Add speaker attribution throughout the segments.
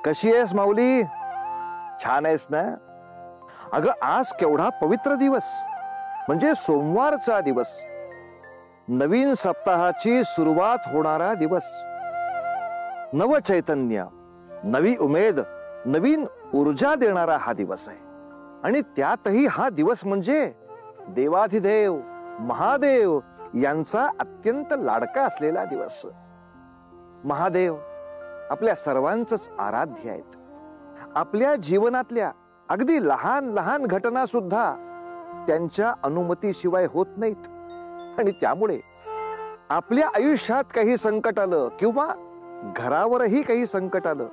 Speaker 1: कशी आहेस माऊली? छान आहेस ना? अगं, आज केवढा पवित्र दिवस, म्हणजे सोमवारचा दिवस, नवीन सप्ताहाची सुरुवात होणारा दिवस, नव चैतन्य, नवी उमेद, नवीन ऊर्जा देणारा हा दिवस आहे. आणि त्यातही हा दिवस म्हणजे देवाधिदेव महादेव यांचा अत्यंत लाडका असलेला दिवस. महादेव आपल्या सर्वांचंच आराध्य आहेत. आपल्या जीवनातल्या अगदी लहान लहान घटना सुद्धा त्यांच्या अनुमतीशिवाय होत नाहीत. आणि त्यामुळे आपल्या आयुष्यात काही संकट आलं किंवा घरावरही काही संकट आलं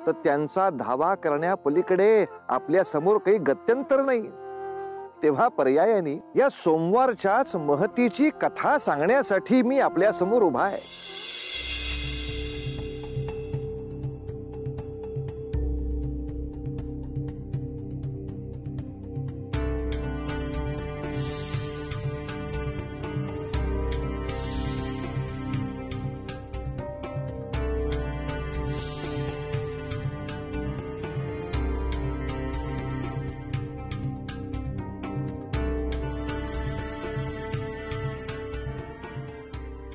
Speaker 1: तर त्यांचा धावा करण्यापलीकडे आपल्या समोर काही गत्यंतर नाही. तेव्हा पर्यायाने या सोमवारच्याच महतीची कथा सांगण्यासाठी मी आपल्या समोर उभा आहे.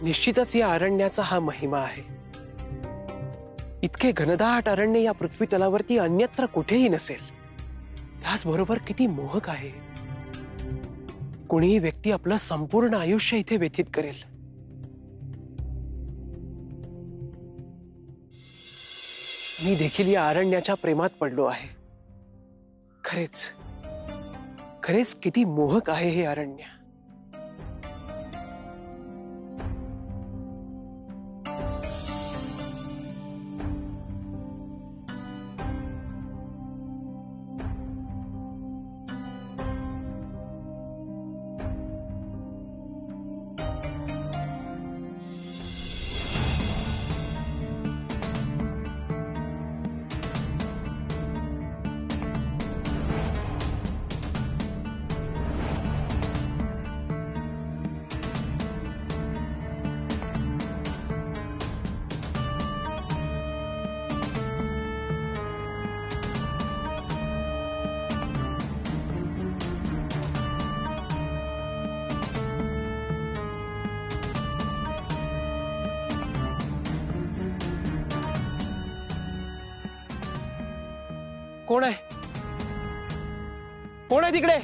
Speaker 2: निश्चितच या अरण्याचा हा महिमा आहे. इतके घनदाट अरण्य या पृथ्वी तलावरती अन्यत्र कुठेही नसेल. त्याचबरोबर किती मोहक आहे. कोणीही व्यक्ती आपलं संपूर्ण आयुष्य इथे व्यतीत करेल. मी देखील या अरण्याच्या प्रेमात पडलो आहे. खरेच खरेच किती मोहक आहे हे अरण्य. कोण आहे? कोण आहे तिकडे?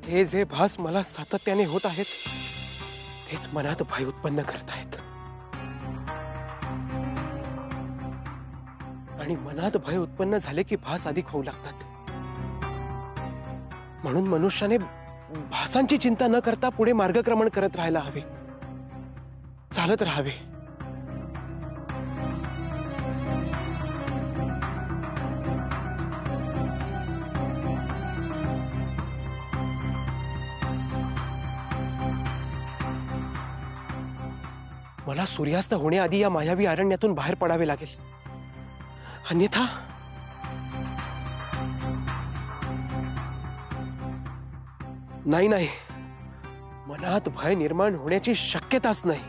Speaker 2: हे जे भास मला सातत्याने होत आहेत तेच मनात भय उत्पन्न करत आहेत. आणि मनात भय उत्पन्न झाले की भास अधिक होऊ लागतात. म्हणून मनुष्याने भासांची चिंता न करता पुढे मार्गक्रमण करत राहायला हवे, चालत राहावे. मला सूर्यास्त होण्याआधी या मायावी अरण्यातून बाहेर पडावे लागेल. अन्यथा नाही, मनात भय निर्माण होण्याची शक्यताच नाही.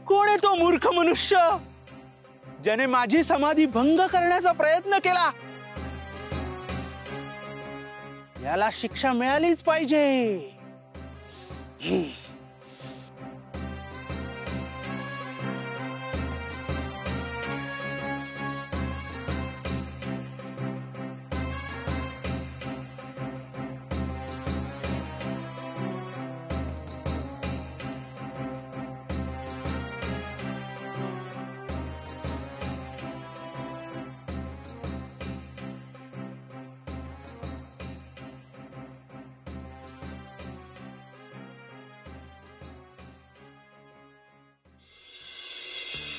Speaker 3: कोण आहे तो मूर्ख मनुष्य ज्याने माझी समाधी भंग करण्याचा प्रयत्न केला याला शिक्षा मिळालीच पाहिजे.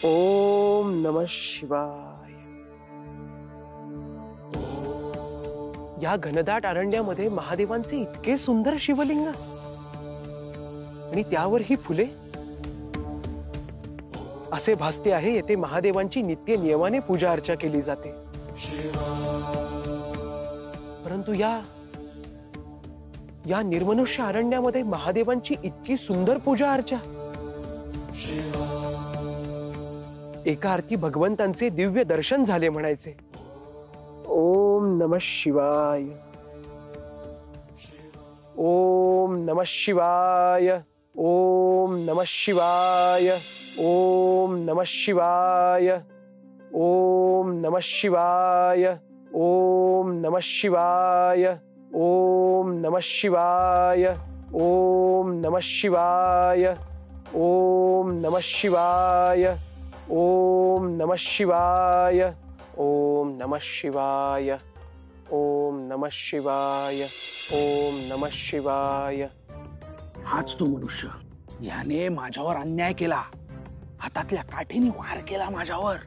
Speaker 2: ओम नमः शिवाय. या घनदाट अरण्यामध्ये महादेवांचे इतके सुंदर शिवलिंग आणि त्यावर ही फुले. असे भासते आहे येथे महादेवांची नित्य नियमाने पूजा अर्चा केली जाते. परंतु या निर्मनुष्य अरण्यामध्ये महादेवांची इतकी सुंदर पूजा अर्चा. एका अर्थी भगवंतांचे दिव्य दर्शन झाले म्हणायचे. ओम नमः शिवाय. ओम नमः शिवाय. ओम नमः शिवाय. ओम नमः शिवाय. ओम नमः शिवाय. ओम नमः शिवाय. ओम नमः शिवाय. ओम नमः शिवाय. ओम नमः शिवाय. ओम नमः शिवाय. ओम नमः शिवाय. ओम नमः शिवाय. ओम नमः शिवाय.
Speaker 3: हाच तो मनुष्य याने माझ्यावर अन्याय केला. हातातल्या काठीने वार केला माझ्यावर.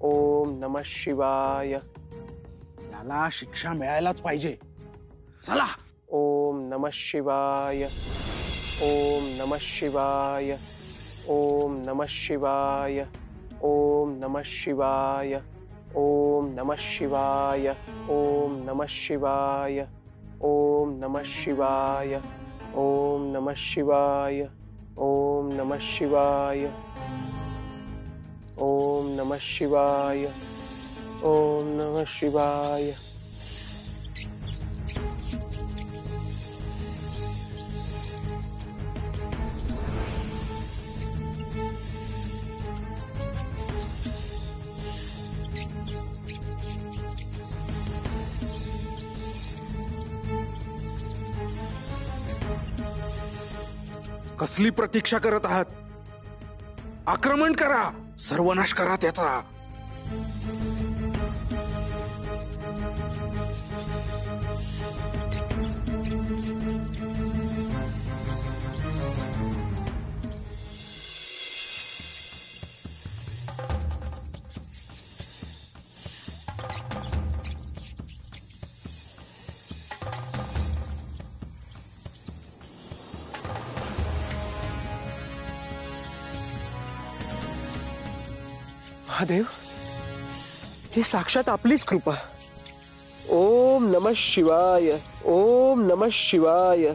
Speaker 2: ओम नमः शिवाय.
Speaker 3: याला शिक्षा मिळायलाच पाहिजे. चला.
Speaker 2: ओम नमः शिवाय. ओम नमः शिवाय. ओम नमः शिवाय. ओम नमः शिवाय. ओम नमः शिवाय. ओम नमः शिवाय. ओम नमः शिवाय. ओम नमः शिवाय. ओम नमः शिवाय. ओम नमः शिवाय. ओम नमः शिवाय.
Speaker 3: कसली प्रतीक्षा करत आहात? आक्रमण करा, सर्वनाश करा त्याचा.
Speaker 2: महादेव, हे साक्षात आपलीच कृपा. ओम नमः शिवाय. ओम नमः शिवाय.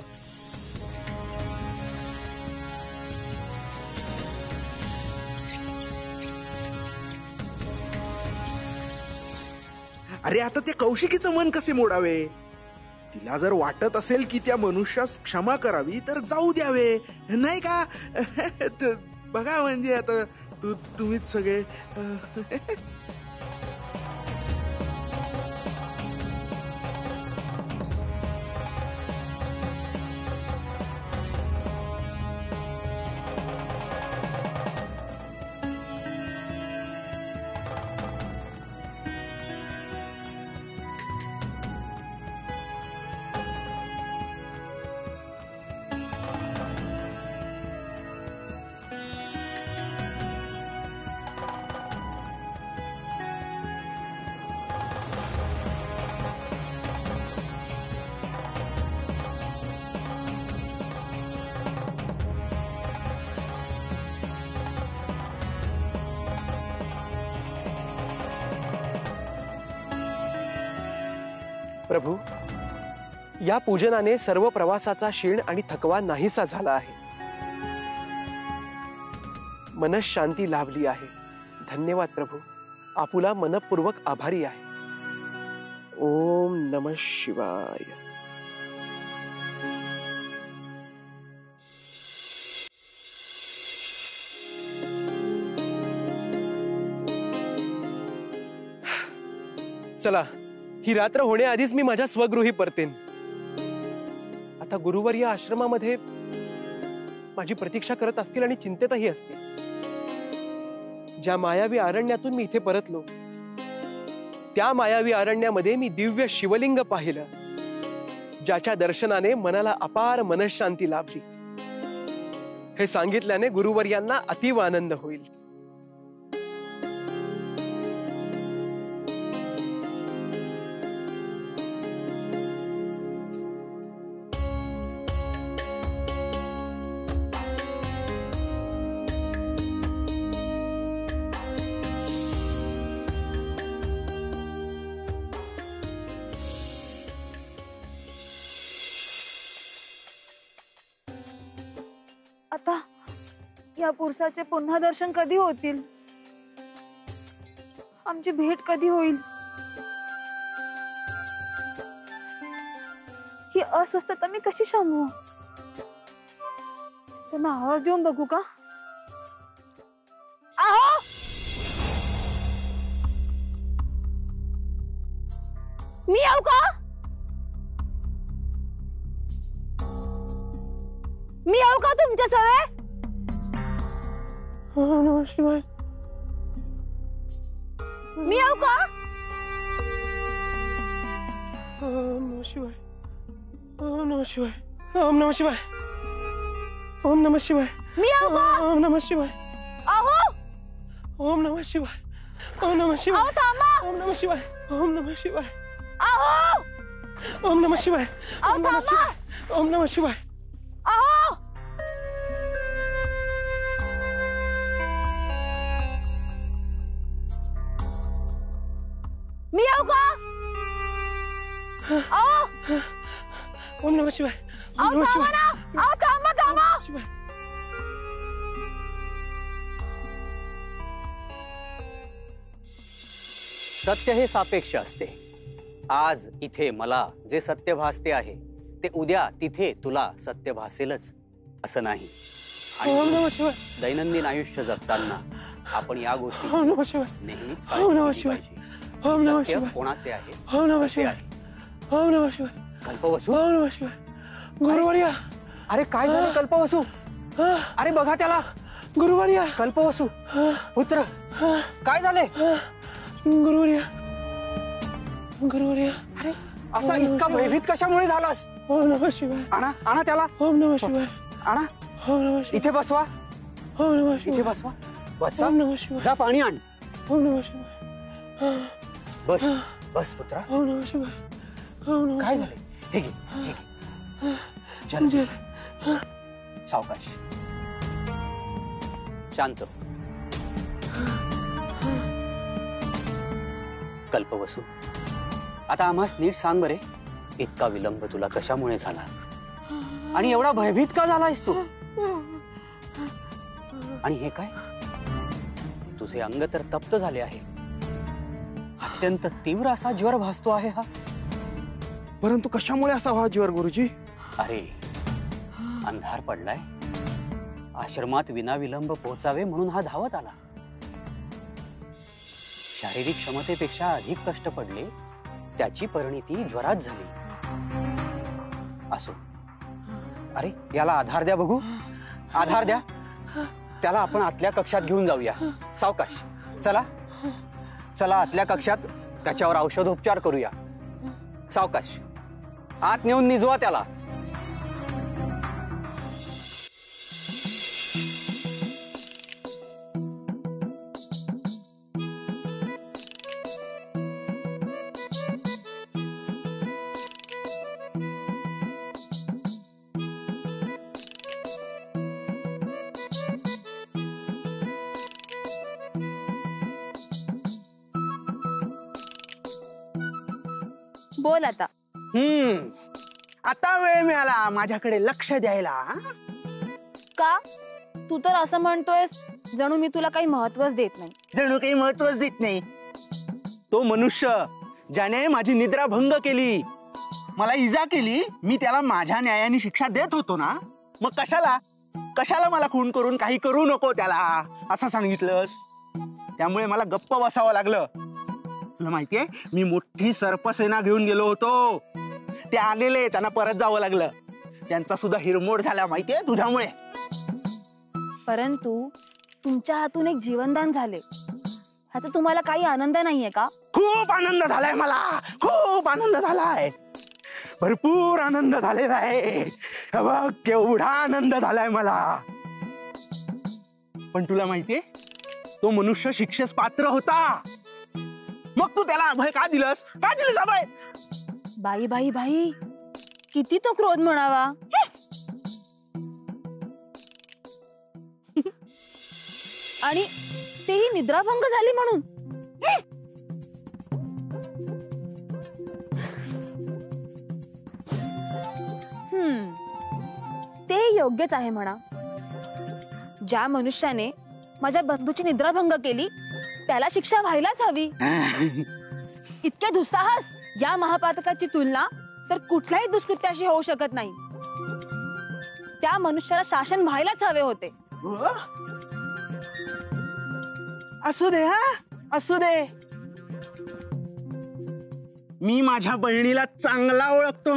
Speaker 3: अरे आता त्या कौशिकीचं मन कसे मोडावे? तिला जर वाटत असेल की त्या मनुष्यास क्षमा करावी तर जाऊ द्यावे, नाही का? बघा म्हणजे आता तुम्हीच सगळे.
Speaker 2: प्रभू, या पूजनाने सर्व प्रवासाचा शीण आणि थकवा नाहीसा झाला आहे. मनशांती लाभली आहे. धन्यवाद प्रभू, आपुला मनपूर्वक आभारी आहे. ओम नमः शिवाय. चला, ही रात्र होण्याआधीच मी माझ्या स्वगृही परतेन. आता गुरुवर या आश्रमामध्ये माझी प्रतीक्षा करत असतील आणि चिंतेतही असतील. ज्या मायावी अरण्यातून मी इथे परतलो, त्या मायावी अरण्यामध्ये मी दिव्य शिवलिंग पाहिलं, ज्याच्या दर्शनाने मनाला अपार मनःशांती लाभली. हे सांगितल्याने गुरुवर्यांना अतीव आनंद होईल.
Speaker 4: आता या पुरुषाचे पुन्हा दर्शन कधी होतील? आमची भेट कधी होईल? ही अस्वस्थता मी कशी शांबवू? त्यांना आवाज देऊन बघू का? आहो, मी येऊ का? मी येऊ का तुमच्या सवे?
Speaker 2: ओम नमः शिवाय.
Speaker 4: मी येऊ का?
Speaker 2: ओम नमः शिवाय. ओम नमः शिवाय. ओम नमः शिवाय. ओम नमः शिवाय.
Speaker 4: मी येऊ का?
Speaker 2: ओम नमः शिवाय.
Speaker 4: आहो,
Speaker 2: ओम नमः शिवाय. ओम नमः शिवाय.
Speaker 4: आहो थांबा.
Speaker 2: ओम नमः शिवाय. ओम नमः शिवाय.
Speaker 4: आहो,
Speaker 2: ओम नमः शिवाय.
Speaker 4: आहो
Speaker 2: ओम नमः
Speaker 4: थांबा.
Speaker 2: शिवाय. ओम नमः शिवाय.
Speaker 4: आहो, मी येऊ का? आहो,
Speaker 2: ओम नमः शिवाय. ओम
Speaker 4: आहो
Speaker 2: नमः
Speaker 4: थांबा
Speaker 2: शिवाय.
Speaker 4: ना. आहो थांबा थांबा.
Speaker 2: शिवाय.
Speaker 5: सत्य हे सापेक्ष असते. आज इथे मला जे सत्य भासते आहे ते उद्या तिथे तुला सत्य भासेलच असं नाही.
Speaker 2: ओम नमः
Speaker 5: आणि
Speaker 2: शिवाय.
Speaker 5: दैनंदिन आयुष्य जगताना आपण या
Speaker 2: ओम
Speaker 5: गोष्टी
Speaker 2: नमः शिवाय.
Speaker 5: नेहमीच
Speaker 2: ओम नमः
Speaker 5: काळजी
Speaker 2: शिवाय.
Speaker 5: घेतली पाहिजे.
Speaker 2: ओम नमः
Speaker 5: सत्य
Speaker 2: शिवाय.
Speaker 5: कोणाचे आहे?
Speaker 2: ओम नमः
Speaker 5: कसे
Speaker 2: शिवाय.
Speaker 5: आहे?
Speaker 2: ओम नमः शिवाय.
Speaker 5: कल्पवसू.
Speaker 2: ओम नमः शिवाय. गुरुवर्या.
Speaker 5: अरे काय झालं कल्पवसू? अरे बघा त्याला.
Speaker 2: गुरुवर्या.
Speaker 5: कल्पवसू पुत्र काय झाले?
Speaker 2: गुरुवर्या. गुरुवर्या.
Speaker 5: अरे असा इतका भयभीत कशामुळे झालास?
Speaker 2: ओम नमः शिवाय.
Speaker 5: आणा आणा त्याला.
Speaker 2: ओम नमः शिवाय.
Speaker 5: आणा
Speaker 2: ओम नमः शिवाय.
Speaker 5: इथे बसवा.
Speaker 2: ओम नमः
Speaker 5: इथे
Speaker 2: शिवाय.
Speaker 5: बसवा. बसा.
Speaker 2: ओम नमः शिवाय.
Speaker 5: जा पाणी आण.
Speaker 2: ओम नमः शिवाय.
Speaker 5: बस बस पुत्रा.
Speaker 2: ओम नमः शिवाय. ओम नमः
Speaker 5: काय
Speaker 2: शिवाय.
Speaker 5: झाले? हे घे हे घे. चल
Speaker 2: जय.
Speaker 5: सावकाश शांत. कल्पवसू आता आम्हास नीट सांग बरे, इतका विलंब तुला कशामुळे झाला आणि एवढा भयभीत का झालायस तू? आणि हे काय, तुझे अंग तर तप्त झाले आहे. अत्यंत तीव्र असा ज्वर भासतो आहे हा.
Speaker 3: परंतु कशामुळे असा व्हा ज्वर गुरुजी?
Speaker 5: अरे अंधार पडलाय. आश्रमात विनाविलंब पोहोचावे म्हणून हा धावत आला. शारीरिक क्षमतेपेक्षा अधिक कष्ट पडले, त्याची परिणिती ज्वरात झाली. असो, अरे याला आधार द्या बघू. आधार द्या त्याला. आपण आतल्या कक्षात घेऊन जाऊया. सावकाश चला चला आतल्या कक्षात त्याच्यावर औषधोपचार करूया. सावकाश आत नेऊन निजवा त्याला.
Speaker 4: बोल आता.
Speaker 6: आता वेळ मिळाला माझ्याकडे लक्ष द्यायला.
Speaker 4: का? तू तर असं म्हणतोयस जणू मी तुला काही महत्वच देत नाही.
Speaker 3: जणू काही महत्वच देत नाही. तो मनुष्य ज्याने माझी निद्राभंग केली, मला इजा केली, मी त्याला माझ्या न्यायाने शिक्षा देत होतो ना, मग कशाला मला खून करून काही करू नको त्याला असं सांगितलंस? त्यामुळे मला गप्प बसावं लागलं. तुला माहितीये, मी मोठी सर्पसेना घेऊन गेलो होतो. ते आलेले, त्यांना परत जावं लागलं. त्यांचा सुद्धा हिरमोड झाला माहितीये तुझ्यामुळे.
Speaker 4: परंतु तुमच्या हातून एक जीवनदान झाले, ह्याचा तुम्हाला काही आनंद नाहीये का?
Speaker 3: खूप आनंद झालाय मला, खूप आनंद झालाय, भरपूर आनंद झालेला आहे. बघ केवढा आनंद झालाय मला. पण तुला माहितीये, तो मनुष्य शिक्षेस पात्र होता. मग तू त्याला अभय का दिलंस अभय?
Speaker 4: बाई बाई बाई, किती तो क्रोध म्हणावा. आणि तेही निद्राभंग झाली म्हणून. ते योग्यच आहे म्हणा. ज्या मनुष्याने माझ्या बंधूची निद्राभंग केली त्याला शिक्षा व्हायलाच हवी. इतके दुस्साहस, या महापातकाची तुलना तर कुठल्याही दुष्कृत्याशी होऊ शकत नाही. त्या मनुष्याला शासन व्हायलाच हवे होते.
Speaker 3: असू दे, असू दे. मी माझ्या बहिणीला चांगला ओळखतो.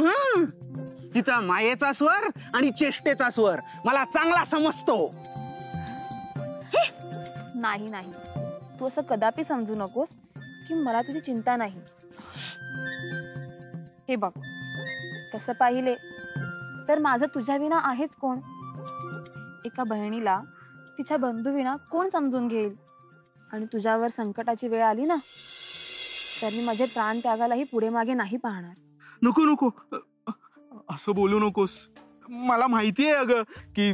Speaker 3: तिचा मायेचा स्वर आणि चेष्टेचा स्वर मला चांगला समजतो.
Speaker 4: नाही नाही, तू असं कदापि समजू नकोस की मला तुझी चिंता नाही. हे बघ, तसं पाहिले तर माझं तुझ्या विना आहेच कोण. एका बहिणीला तिच्या बंधू विना कोण समजून घेईल. आणि तुझ्यावर संकटाची वेळ आली ना, तर मी माझे प्राण त्यागालाही पुढे मागे नाही पाहणार.
Speaker 3: नको नको, असं बोलू नकोस. मला माहितीये अगं की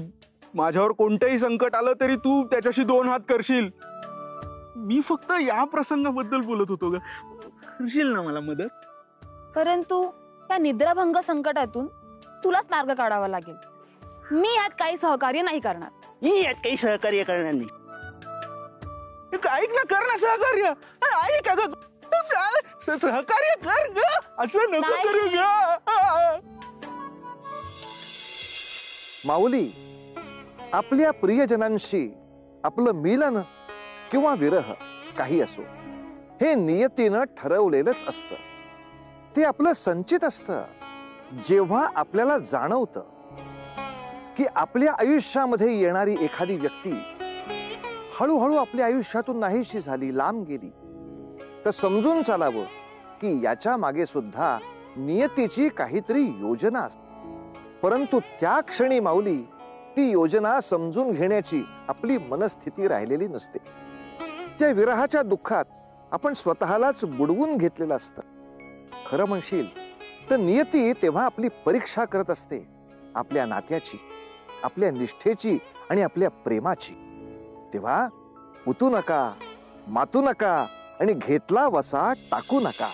Speaker 3: माझ्यावर कोणतंही संकट आलं तरी तू त्याच्याशी 2 हात करशील. मी फक्त या प्रसंगाबद्दल बोलत होतो ग. करशील ना मला मदत?
Speaker 4: परंतु त्या निद्राभंग संकटातून तुलाच मार्ग काढावा लागेल. मी यात काही सहकार्य नाही करणार.
Speaker 3: मी यात काही सहकार्य करणार नाही. ऐक ना, कर ना सहकार्य. ऐक अगं, सहकार्य कर ग. असं नको करू ग.
Speaker 1: माऊली, आपल्या प्रियजनांशी आपलं मिलन किंवा विरह काही असो, हे नियतीनं ठरवलेलंच असतं. ते आपलं संचित असतं. जेव्हा आपल्याला जाणवतं की आपल्या आयुष्यामध्ये येणारी एखादी व्यक्ती हळूहळू आपल्या आयुष्यातून नाहीशी झाली, लांब गेली, तर समजून चालावं की याच्या मागे सुद्धा नियतीची काहीतरी योजना असते. परंतु त्या क्षणी माऊली, ती योजना समजून घेण्याची आपली मनस्थिती राहिलेली नसते. त्या विरहाच्या दुःखात आपण स्वतःलाच बुडवून घेतलेलं असतं. खरं म्हणशील तर नियती तेव्हा आपली परीक्षा करत असते, आपल्या नात्याची, आपल्या निष्ठेची आणि आपल्या प्रेमाची. तेव्हा उतू नका, मातू नका आणि घेतला वसा टाकू नका.